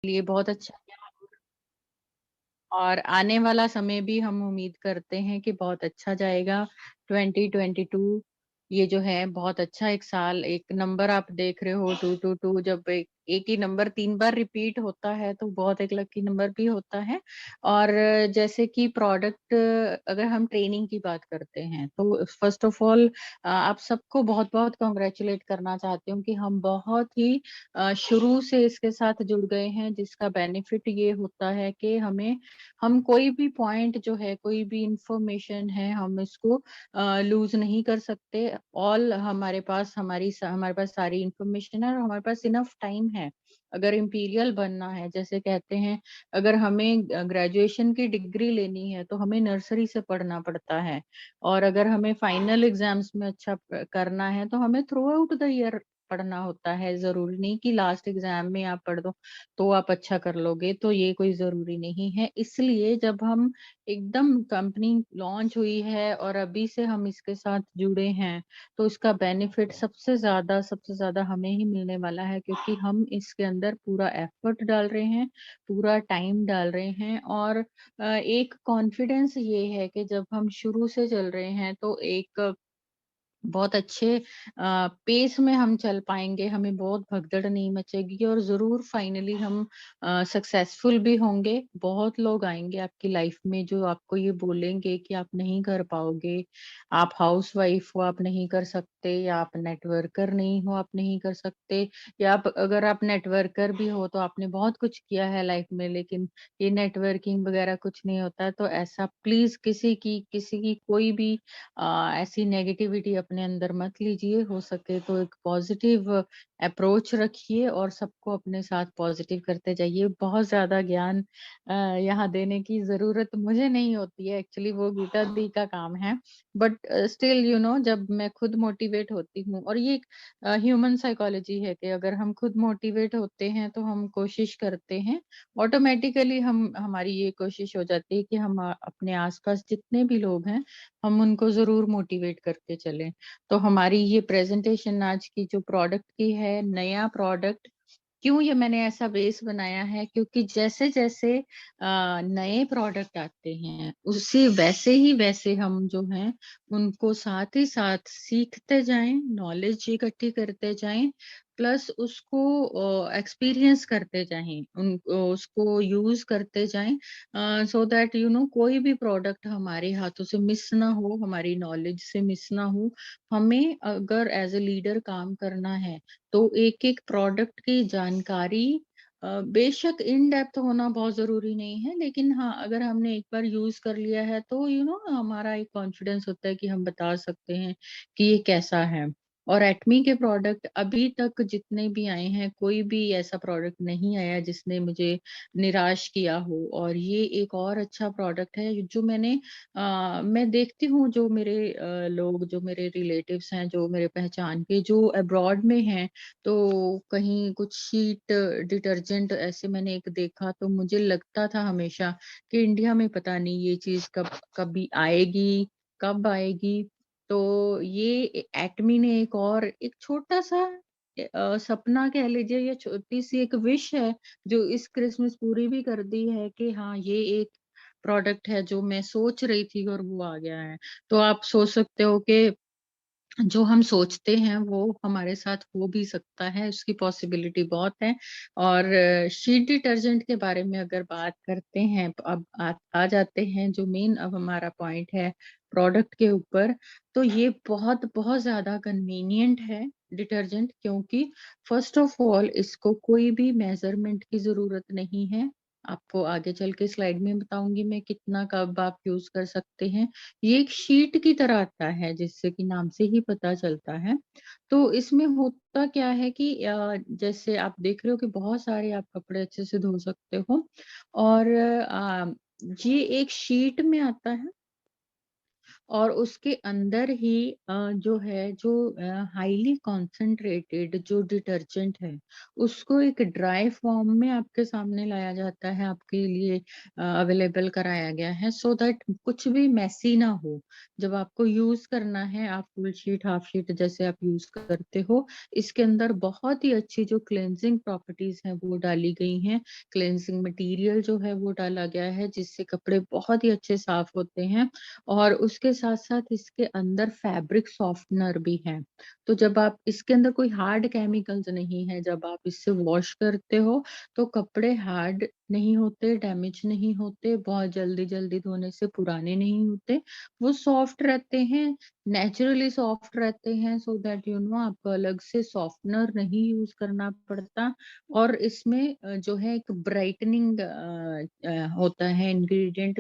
लिए बहुत अच्छा गया और आने वाला समय भी हम उम्मीद करते हैं कि बहुत अच्छा जाएगा। 2022 ये जो है बहुत अच्छा एक साल, एक नंबर आप देख रहे हो 222, जब एक ही नंबर 3 बार रिपीट होता है तो बहुत एक लकी नंबर भी होता है। और जैसे कि प्रोडक्ट, अगर हम ट्रेनिंग की बात करते हैं तो फर्स्ट ऑफ ऑल आप सबको बहुत बहुत कॉन्ग्रेचुलेट करना चाहती हूँ कि हम बहुत ही शुरू से इसके साथ जुड़ गए हैं, जिसका बेनिफिट ये होता है कि हम कोई भी पॉइंट जो है, कोई भी इंफॉर्मेशन है, हम इसको लूज नहीं कर सकते। ऑल हमारे पास सारी इंफॉर्मेशन है और हमारे पास इनफ टाइम है। अगर इंपीरियल बनना है, जैसे कहते हैं, अगर हमें ग्रेजुएशन की डिग्री लेनी है तो हमें नर्सरी से पढ़ना पड़ता है। और अगर हमें फाइनल एग्जाम्स में अच्छा करना है तो हमें थ्रू आउट द ईयर पढ़ना होता है। जरूरी नहीं कि लास्ट एग्जाम में आप पढ़ दो तो आप अच्छा कर लोगे, तो ये कोई जरूरी नहीं है। इसलिए जब हम एकदम कंपनी लॉन्च हुई है और अभी से हम इसके साथ जुड़े हैं तो इसका बेनिफिट सबसे ज्यादा हमें ही मिलने वाला है, क्योंकि हम इसके अंदर पूरा एफर्ट डाल रहे हैं, पूरा टाइम डाल रहे हैं। और एक कॉन्फिडेंस ये है कि जब हम शुरू से चल रहे हैं तो एक बहुत अच्छे पेस में हम चल पाएंगे, हमें बहुत भगदड़ नहीं मचेगी और जरूर फाइनली हम सक्सेसफुल भी होंगे। बहुत लोग आएंगे आपकी लाइफ में जो आपको ये बोलेंगे कि आप नहीं कर पाओगे, आप हाउस वाइफ हो आप नहीं कर सकते, या आप नेटवर्कर नहीं हो आप नहीं कर सकते, या आप अगर आप नेटवर्कर भी हो तो आपने बहुत कुछ किया है लाइफ में लेकिन ये नेटवर्किंग वगैरह कुछ नहीं होता है। तो ऐसा प्लीज किसी की कोई भी ऐसी नेगेटिविटी अपने अंदर मत लीजिए। हो सके तो एक पॉजिटिव अप्रोच रखिए और सबको अपने साथ पॉजिटिव करते जाइए। बहुत ज्यादा ज्ञान यहाँ देने की जरूरत मुझे नहीं होती है, एक्चुअली वो गीता दी का काम है। बट स्टिल जब मैं खुद मोटिवेट होती हूँ, और ये ह्यूमन साइकोलॉजी है कि अगर हम खुद मोटिवेट होते हैं तो हम कोशिश करते हैं, ऑटोमेटिकली हमारी ये कोशिश हो जाती है कि हम अपने आसपास जितने भी लोग हैं हम उनको जरूर मोटिवेट करके चलें। तो हमारी ये प्रेजेंटेशन आज की जो प्रोडक्ट की है, नया प्रोडक्ट, क्यों ये मैंने ऐसा बेस बनाया है, क्योंकि जैसे जैसे नए प्रोडक्ट आते हैं उसी वैसे ही हम जो हैं उनको साथ ही साथ सीखते जाएं, नॉलेज इकट्ठी करते जाएं, प्लस उसको एक्सपीरियंस करते जाएं, उन उसको यूज करते जाएं, सो दैट कोई भी प्रोडक्ट हमारे हाथों से मिस ना हो, हमारी नॉलेज से मिस ना हो। हमें अगर एज ए लीडर काम करना है तो एक एक प्रोडक्ट की जानकारी बेशक इन डेप्थ होना बहुत जरूरी नहीं है, लेकिन हाँ अगर हमने एक बार यूज कर लिया है तो हमारा एक कॉन्फिडेंस होता है कि हम बता सकते हैं कि ये कैसा है। और एटमी के प्रोडक्ट अभी तक जितने भी आए हैं, कोई भी ऐसा प्रोडक्ट नहीं आया जिसने मुझे निराश किया हो। और ये एक और अच्छा प्रोडक्ट है जो मैं देखती हूँ, जो मेरे लोग, जो मेरे रिलेटिव्स हैं, जो मेरे पहचान के जो अब्रॉड में हैं, तो कहीं कुछ शीट डिटर्जेंट ऐसे मैंने एक देखा तो मुझे लगता था हमेशा कि इंडिया में पता नहीं ये चीज कभी आएगी, कब आएगी। तो ये एटमी ने एक छोटा सा सपना कह लीजिए, या छोटी सी एक विश है जो इस क्रिसमस पूरी भी कर दी है कि हाँ ये एक प्रोडक्ट है जो मैं सोच रही थी और वो आ गया है। तो आप सोच सकते हो कि जो हम सोचते हैं वो हमारे साथ हो भी सकता है, उसकी पॉसिबिलिटी बहुत है। और शीट डिटर्जेंट के बारे में अगर बात करते हैं तो अब आ जाते हैं जो मेन अब हमारा पॉइंट है प्रोडक्ट के ऊपर। तो ये बहुत बहुत ज्यादा कन्वीनियंट है डिटर्जेंट, क्योंकि फर्स्ट ऑफ ऑल इसको कोई भी मेजरमेंट की जरूरत नहीं है। आपको आगे चल के स्लाइड में बताऊंगी मैं कितना कब आप यूज कर सकते हैं। ये एक शीट की तरह आता है, जिससे कि नाम से ही पता चलता है। तो इसमें होता क्या है कि जैसे आप देख रहे हो कि बहुत सारे आप कपड़े अच्छे से धो सकते हो। और ये एक शीट में आता है। और उसके अंदर ही जो है जो हाईली कॉन्सन्ट्रेटेड जो डिटर्जेंट है, उसको एक ड्राई फॉर्म में आपके सामने लाया जाता है, आपके लिए अवेलेबल कराया गया है सो दैट कुछ भी मेसी ना हो। जब आपको यूज़ करना है, आप फुल शीट, हाफ शीट जैसे आप यूज़ करते हो, इसके अंदर बहुत ही अच्छी जो क्लींजिंग प्रॉपर्टीज़ हैं वो डाली गई हैं। क्लींजिंग मटीरियल जो है वो डाला गया है जिससे कपड़े बहुत ही अच्छे साफ होते हैं और उसके साथ-साथ इसके अंदर फैब्रिक सॉफ्टनर भी है। तो जब आप इसके अंदर कोई हार्ड केमिकल्स नहीं है, जब आप इससे वॉश करते हो, तो कपड़े हार्ड नहीं होते, डैमेज नहीं होते, बहुत जल्दी-जल्दी धोने से पुराने नहीं होते। वो सॉफ्ट रहते हैं, नेचुरली सॉफ्ट रहते हैं सो दैट आपको अलग से सॉफ्टनर नहीं यूज़ करना पड़ता और इसमें जो है एक ब्राइटनिंग होता है इंग्रीडिएंट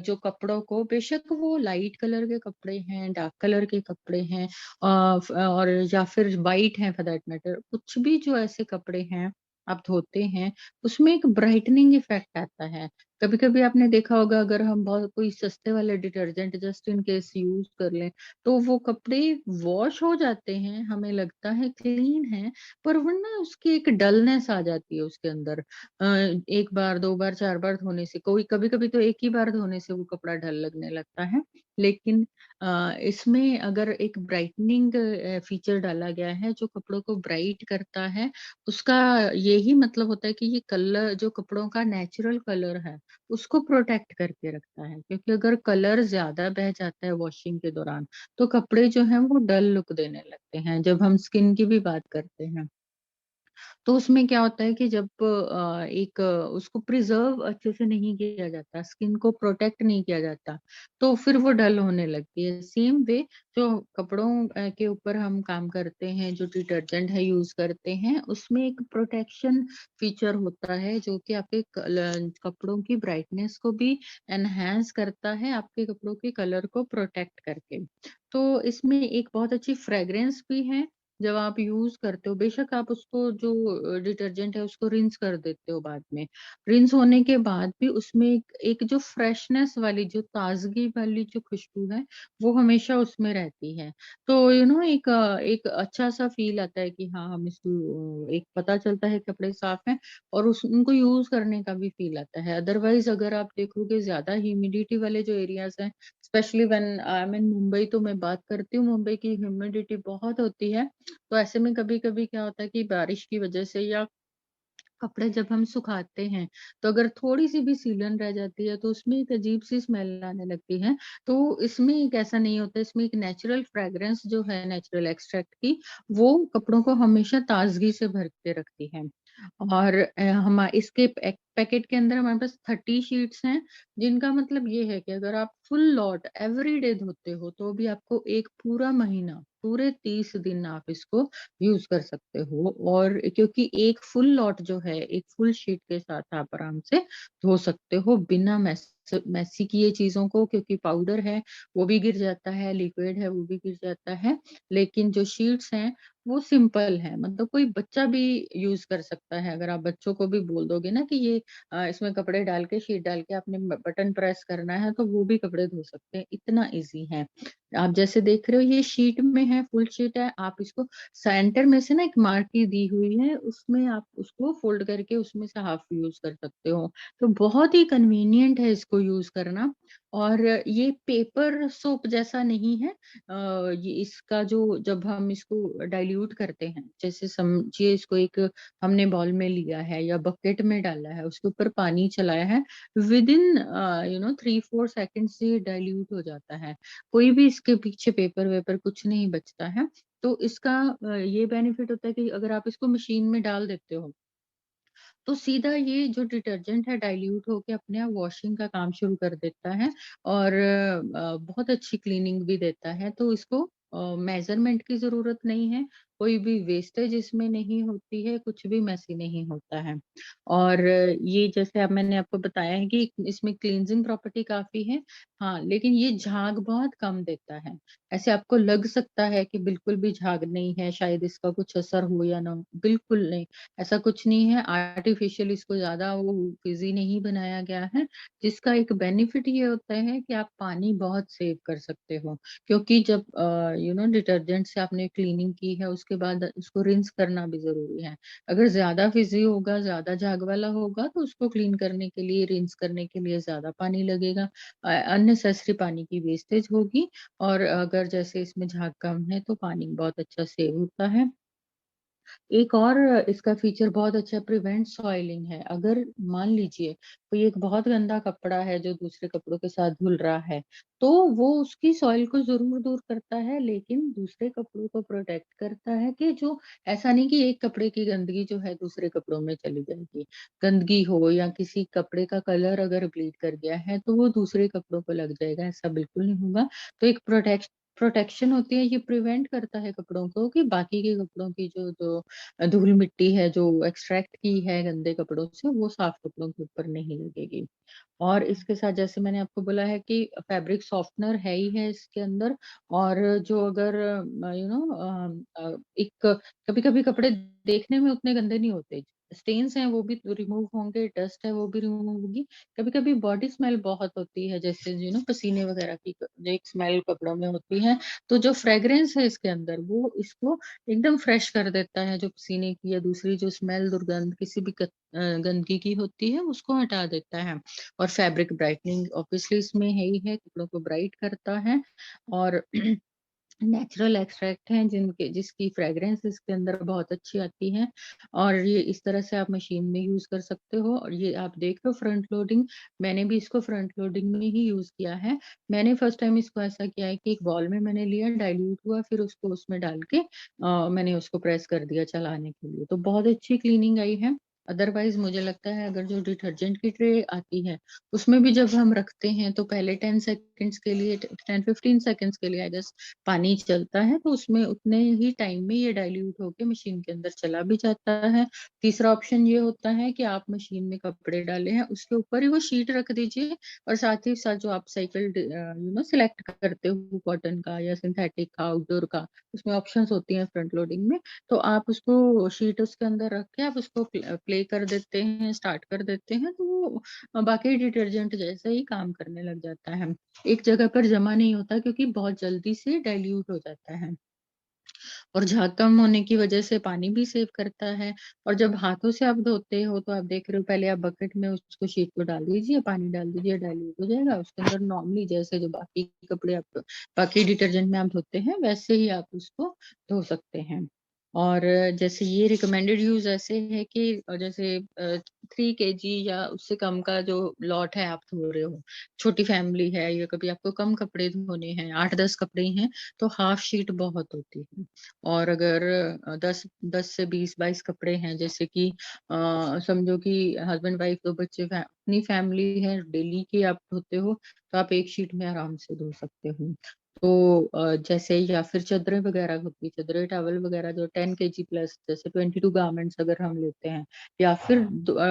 जो कपड़ों को बेशक वो लाइट कलर के कपड़े हैं, डार्क कलर के कपड़े हैं और या फिर व्हाइट हैं फॉर दैट मैटर, कुछ भी जो ऐसे कपड़े हैं, आप धोते हैं, उसमें एक ब्राइटनिंग इफेक्ट आता है। कभी-कभी आपने देखा होगा अगर हम बहुत कोई सस्ते वाले detergent just in case use कर लें, तो वो कपड़े वॉश हो जाते हैं, हमें लगता है क्लीन है, पर वो ना उसकी एक डलनेस आ जाती है उसके अंदर। 1 बार, 2 बार, 4 बार धोने से कोई कभी-कभी तो एक ही बार धोने से वो कपड़ा ढल लगने लगता है। लेकिन इसमें अगर एक ब्राइटनिंग फीचर डाला गया है जो कपड़ों को ब्राइट करता है, उसका यही मतलब होता है कि ये कलर जो कपड़ों का नेचुरल कलर है, उसको प्रोटेक्ट करके रखता है। क्योंकि अगर कलर ज़्यादा बह जाता है वॉशिंग के दौरान, तो कपड़े जो हैं वो डल लुक देने लगते हैं। जब हम स्किन की भी बात करते हैं। तो उसमें क्या होता है कि जब उसको प्रिज़र्व अच्छे से नहीं किया जाता, स्किन को प्रोटेक्ट नहीं किया जाता, तो फिर वो डल होने लगती है। सेम वे जो कपड़ों के ऊपर हम काम करते हैं, जो डिटर्जेंट है यूज़ करते हैं, उसमें एक प्रोटेक्शन फीचर होता है जो कि आपके कपड़ों की ब्राइटनेस को भी एनहांस करता है, आपके कपड़ों के कलर को प्रोटेक्ट करके। तो इसमें एक बहुत अच्छी फ्रेग्रेंस भी है जब आप यूज़ करते हो, बेशक आप उसको जो डिटर्जेंट है उसको रिंस कर देते हो बाद में। रिंस होने के बाद भी उसमें एक एक जो फ्रेशनेस वाली, जो ताज़गी वाली जो खुशबू है, वो हमेशा उसमें रहती है। तो एक अच्छा-सा फ़ील आता है कि हाँ, हम इसको एक पता चलता है कपड़े साफ़ हैं और उस उनको यूज़ करने का भी फ़ील आता है। अदरवाइज़ अगर आप देखोगे ज़्यादा ह्यूमिडिटी वाले जो एरियाज़ हैं, स्पेशली व्हेन आई एम इन मुंबई, तो मैं बात करती हूँ मुंबई की, ह्यूमिडिटी बहुत होती है। तो ऐसे में कभी-कभी क्या होता है कि बारिश की वजह से या कपड़े जब हम सुखाते हैं, तो अगर थोड़ी-सी भी सीलन रह जाती है, तो उसमें एक अजीब-सी स्मेल आने लगती है। तो इसमें एक ऐसा नहीं होता, इसमें एक नेचुरल फ्रेग्रेंस जो है नेचुरल एक्सट्रैक्ट की, वो कपड़ों को हमेशा ताज़गी से भर के रखती है। और इसके पैकेट के अंदर हमारे पास 30 शीट्स हैं, जिनका मतलब ये है कि अगर आप फुल लॉट एवरीडे धोते हो, तो भी आपको 1 पूरा महीना, पूरे 30 दिन आप इसको यूज़ कर सकते हो और क्योंकि एक फुल लॉट जो है, एक फुल शीट के साथ आप आराम से धो सकते हो बिना मेसी किए चीज़ों को, क्योंकि पाउडर है, वो भी गिर जाता है, लिक्विड है, वो भी गिर जाता है। लेकिन जो शीट्स हैं, वो सिंपल है, मतलब कोई बच्चा भी यूज़ कर सकता है। अगर आप बच्चों को भी बोल दोगे ना कि ये इसमें कपड़े डाल के, शीट डाल के आपने बटन प्रेस करना है, तो वो भी कपड़े धो सकते हैं, इतना ईज़ी है। आप जैसे देख रहे हो ये शीट में है, फुल शीट है, आप इसको सेंटर में से ना एक मार्की दी हुई है, उसमें आप उसको फ़ोल्ड करके उसमें से हाफ़ यूज़ कर सकते हो। तो बहुत ही कन्वीनिएंट है इसको यूज़ करना और ये पेपर सोप जैसा नहीं है। ये इसका जो जब हम इसको डाइल्यूट करते हैं, जैसे समझिए इसको एक हमने बाउल में लिया है या बकेट में डाला है, उसके ऊपर पानी चलाया है, विदिन 3-4 सेकंड्स से ये डाइल्यूट हो जाता है। कोई भी इसके पीछे पेपर-वेपर कुछ नहीं बचता है। तो इसका ये बेनिफिट होता है कि अगर आप इसको मशीन में डाल देते हो, तो सीधा ये जो डिटर्जेंट है डाइल्यूट होके अपने आप वॉशिंग का काम शुरू कर देता है और बहुत अच्छी क्लीनिंग भी देता है। तो इसको मेज़रमेंट की ज़रूरत नहीं है, कोई भी वेस्टेज इसमें नहीं होती है, कुछ भी मेसी नहीं होता है। और ये जैसे अब मैंने आपको बताया है कि इसमें क्लींजिंग प्रॉपर्टी काफ़ी है। हाँ, लेकिन ये झाग बहुत कम देता है। ऐसे आपको लग सकता है कि बिल्कुल भी झाग नहीं है, शायद इसका कुछ असर हो या ना हो, बिल्कुल नहीं, ऐसा कुछ नहीं है। आर्टिफ़िशियल इसको ज़्यादा वो फ़िज़ी नहीं बनाया गया है, जिसका एक बेनिफिट ये होता है कि आप पानी बहुत सेव कर सकते हो। क्योंकि जब डिटर्जेंट से आपने क्लीनिंग की है, उसके बाद उसको रिंस करना भी ज़रूरी है। अगर ज़्यादा फ़िज़ी होगा, ज़्यादा झाग वाला होगा, तो उसको क्लीन करने के लिए, रिंस करने के लिए ज़्यादा पानी लगेगा। अननेसेसरी पानी की वेस्टेज होगी। और अगर जैसे इसमें झाग कम है, तो पानी बहुत अच्छा सेव होता है। एक और इसका फीचर बहुत अच्छा प्रिवेंट सॉइलिंग है। अगर मान लीजिए कोई एक बहुत गंदा कपड़ा है जो दूसरे कपड़ों के साथ धुल रहा है, तो वो उसकी सॉइल को ज़रूर दूर करता है, लेकिन दूसरे कपड़ों को प्रोटेक्ट करता है कि जो ऐसा नहीं कि एक कपड़े की गंदगी जो है दूसरे कपड़ों में चली जाएगी। गंदगी हो या किसी कपड़े का कलर अगर ब्लीड कर गया है, तो वो दूसरे कपड़ों को लग जाएगा, ऐसा बिल्कुल नहीं होगा। तो एक प्रोटेक्शन होती है, ये प्रिवेंट करता है कपड़ों को कि बाकी के कपड़ों की जो जो धूल मिट्टी है जो एक्सट्रैक्ट की है गंदे कपड़ों से, वो साफ कपड़ों के ऊपर नहीं लगेगी। और इसके साथ जैसे मैंने आपको बोला है कि फैब्रिक सॉफ्टनर है ही है इसके अंदर। और जो अगर एक कभी-कभी कपड़े देखने में उतने गंदे नहीं होते। स्टेन्स हैं वो भी रिमूव होंगे, डस्ट है वो भी रिमूव होगी। कभी-कभी बॉडी स्मेल बहुत होती है, जैसे पसीने वगैरह की जो एक स्मेल कपड़ों में होती है, तो जो फ्रेग्रेंस है इसके अंदर वो इसको एकदम फ्रेश कर देता है। जो पसीने की या दूसरी जो स्मेल दुर्गंध किसी भी गंदगी की होती है, उसको हटा देता है। और फैब्रिक ब्राइटनिंग ऑब्वियसली इसमें है ही है, कपड़ों को ब्राइट करता है। और नेचुरल एक्सट्रैक्ट हैं जिनके जिसकी फ्रेग्रेंस इसके अंदर बहुत अच्छी आती है। और ये इस तरह से आप मशीन में यूज़ कर सकते हो। और ये आप देख रहे हो फ्रंट लोडिंग, मैंने भी इसको फ्रंट लोडिंग में ही यूज़ किया है। मैंने फर्स्ट टाइम इसको ऐसा किया है कि एक बॉल में मैंने लिया, डाइल्यूट हुआ, फिर उसको उसमें डाल के मैंने उसको प्रेस कर दिया चलाने के लिए, तो बहुत अच्छी क्लीनिंग आई है। अदरवाइज़ मुझे लगता है अगर जो डिटर्जेंट की ट्रे आती है, उसमें भी जब हम रखते हैं तो पहले 10 सेकंड्स के लिए 10-15 सेकंड्स के लिए आई गेस पानी चलता है, तो उसमें उतने ही टाइम में ये डाइल्यूट होके मशीन के अंदर चला भी जाता है। तीसरा ऑप्शन ये होता है कि आप मशीन में कपड़े डाले हैं, उसके ऊपर ही वो शीट रख दीजिए। और साथ ही साथ जो आप साइकिल सेलेक्ट करते हो कॉटन का या सिंथेटिक का, आउटडोर का, उसमें ऑप्शंस होती हैं फ्रंट लोडिंग में। तो आप उसको शीट उसके अंदर रख के आप उसको प्ले कर देते हैं, स्टार्ट कर देते हैं, तो वो बाकी डिटर्जेंट जैसा ही काम करने लग जाता है। एक जगह पर जमा नहीं होता क्योंकि बहुत जल्दी से डाइल्यूट हो जाता है। और झाग कम होने की वजह से पानी भी सेव करता है। और जब हाथों से आप धोते हो तो आप देख रहे हो, पहले आप बकेट में उसको शीट को डाल दीजिए, पानी डाल दीजिए, डाइल्यूट हो जाएगा। उसके अंदर नॉर्मली जैसे जो बाकी कपड़े आप बाकी डिटर्जेंट में आप धोते हैं, वैसे ही आप उसको धो सकते हैं। और जैसे ये रिकमेंडेड यूज़ ऐसे है कि जैसे 3 केजी या उससे कम का जो लॉट है आप धो रहे हो, छोटी फैमिली है या कभी आपको कम कपड़े धोने हैं, 8-10 कपड़े ही हैं, तो हाफ शीट बहुत होती है। और अगर 10 से 20-22 कपड़े हैं, जैसे कि समझो कि हस्बैंड वाइफ 2 बच्चे अपनी फैमिली है, डेली के आप धोते हो, तो आप एक शीट में आराम से धो सकते हो। तो जैसे या फिर चादरें वगैरह होती है, चादरें टॉवल वगैरह जो 10 केजी प्लस जैसे 22 गारमेंट्स अगर हम लेते हैं, या फिर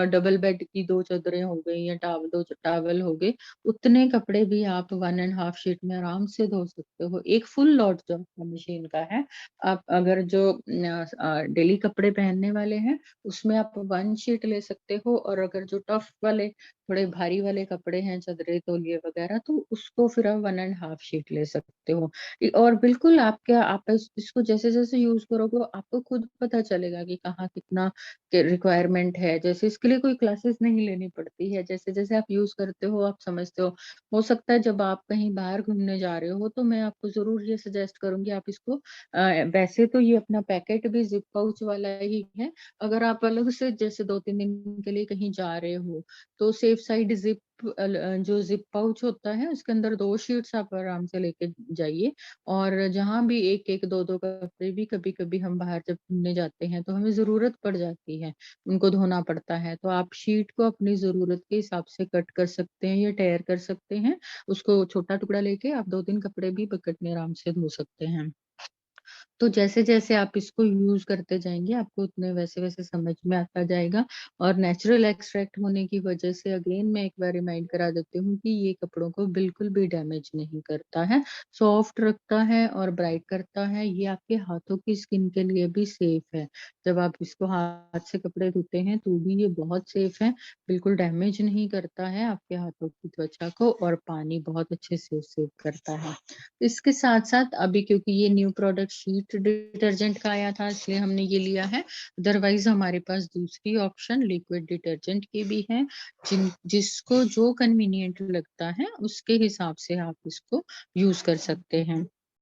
डबल बेड की 2 चादरें हो गई या 2 टॉवल हो गए, उतने कपड़े भी आप 1 एंड हाफ शीट में आराम से धो सकते हो। एक फुल लॉट जो आपका मशीन का है, आप अगर जो डेली कपड़े पहनने वाले हैं, उसमें आप 1 शीट ले सकते हो। और अगर जो टफ वाले, थोड़े भारी वाले कपड़े हैं, चादरें, तौलिए वगैरह, तो उसको फिर आप 1 एंड हाफ शीट ले सकते हो। और बिल्कुल आप इसको जैसे-जैसे यूज़ करोगे, आपको खुद पता चलेगा कि कहाँ कितना के रिक्वायरमेंट है। जैसे इसके लिए कोई क्लासेस नहीं लेनी पड़ती है, जैसे-जैसे आप यूज़ करते हो, आप समझते हो। हो सकता है जब आप कहीं बाहर घूमने जा रहे हो, तो मैं आपको ज़रूर ये सजेस्ट करूँगी, आप इसको वैसे तो ये अपना पैकेट भी ज़िप पाउच वाला ही है। अगर आप अलग से जैसे 2-3 दिन के लिए कहीं जा रहे हो, तो सेफ साइड जो ज़िप पाउच होता है, उसके अंदर 2 शीट्स आप आराम से लेके जाइए। और जहाँ भी 1-1, 2-2 कपड़े भी कभी-कभी हम बाहर जब घूमने जाते हैं, तो हमें ज़रूरत पड़ जाती है, उनको धोना पड़ता है। तो आप शीट को अपनी ज़रूरत के हिसाब से कट कर सकते हैं या टेयर कर सकते हैं। उसको छोटा टुकड़ा लेके आप 2-3 कपड़े भी बकेट में आराम से धो सकते हैं। तो जैसे-जैसे आप इसको यूज़ करते जाएँगे, आपको उतने वैसे-वैसे समझ में आता जाएगा और नेचुरल एक्सट्रैक्ट होने की वज़ह से अगेन मैं एक बार रिमाइंड करा देती हूँ कि ये कपड़ों को बिल्कुल भी डैमेज नहीं करता है, सॉफ्ट रखता है और ब्राइट करता है। ये आपके हाथों की स्किन के लिए भी सेफ है। जब आप इसको हाथ से कपड़े धोते हैं, तो भी ये बहुत सेफ है, बिल्कुल डैमेज नहीं करता है आपके हाथों की त्वचा को और पानी बहुत अच्छे से सेव करता है। इसके साथ-साथ अभी क्योंकि ये न्यू प्रोडक्ट शीट डिटर्जेंट का आया था इसलिए हमने ये लिया है। अदरवाइज़ हमारे पास दूसरी ऑप्शन लिक्विड डिटर्जेंट की भी है, जिसको जो कन्वीनिएंट लगता है उसके हिसाब से आप इसको यूज़ कर सकते हैं।